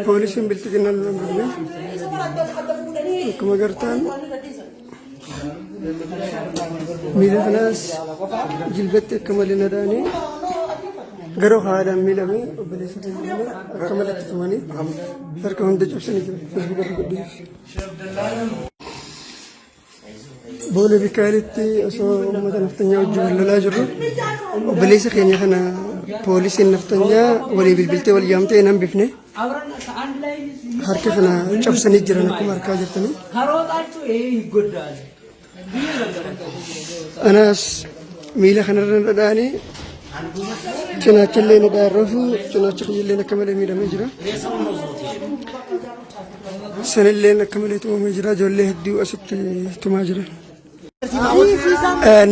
Poolisiin biltiginnaan loon gurguree akkuma gartaan miila kanaas jilbatti akka malee nadaanii garuu haadhaan miidhamee obboleessa akka malatti tumanii harka hunda cabsanii jiru. Boolee Bikaalitti osoo uummata naftanyaa wajjin wal lolaa jirru obboleessa keenya kana poolisiin naftanyaa walii bilbiltee wal yaamtee nan bifne harka kana cabsanii jiran akkuma harkaa jirtanii. Anas miila kanarra dhadhaanii cinaachillee nadhaarrafu cinaacha kiyyilleen akka malee miidhamee jira. Sanilleen akka malee tumamee jira. Ijoollee hedduu asitti tumaa jiran.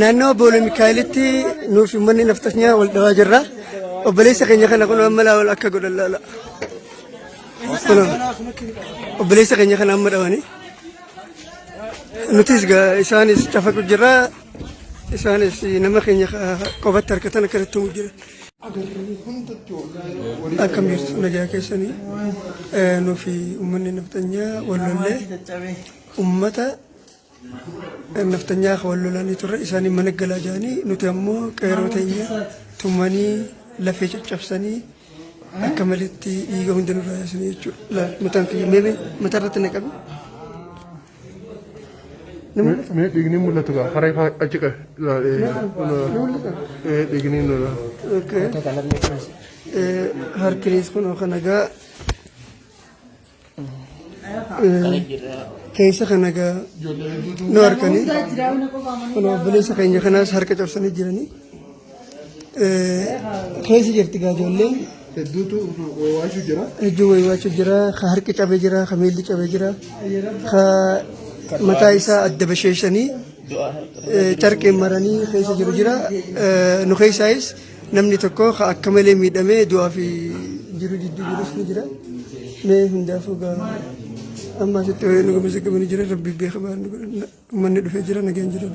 Naannoo Boolee Bikaalitti nuuf uummanni naftanyaa wal dhawaa jirra. Obboleessa keenya kana kun amma laawal akka godhan laala. Obboleessa keenya kana amma dhawanii. Nutis isaanis cafaqu jirra. Isaanis nama keenya qofatti harkatan akka irratti jira. Akkam jirtu nagaa keessanii nuufi uummanni naftanyaa wal lollee uummata naftanyaa wal lolanii turre isaanii mana galaa jiranii nuti ammoo qeeroo teenya tumanii lafee caccabsanii akka malitti dhiiga hunda nurraa yaasanii jechuudha. Mataan kiyya mee mataarratti naqabe. Mee dhiigni mul'atu gaa karaa achi dhiigni nula. Harkinis kun kan egaa keessa kan egaa nu harkanii kun obboleessa keenya kanaas harka cabsanii jiranii keessa jirti gaa ijoolleen. Hedduutu waaywaachuu jira. Hedduu waaywaachuu jira. Ka harki cabee jira. Ka miilli cabee jira. Ka mataa isaa adda basheeshanii carqeen maranii keessa jiru jira. Nu keessaayis namni tokko akka malee miidhamee du'aa fi jiru jidduu jirus ni jira. Mee hundaafuu gaa amma asitti nu gamasitti jira. Rabbi beeka baanu manni dhufee jira nagaan jira.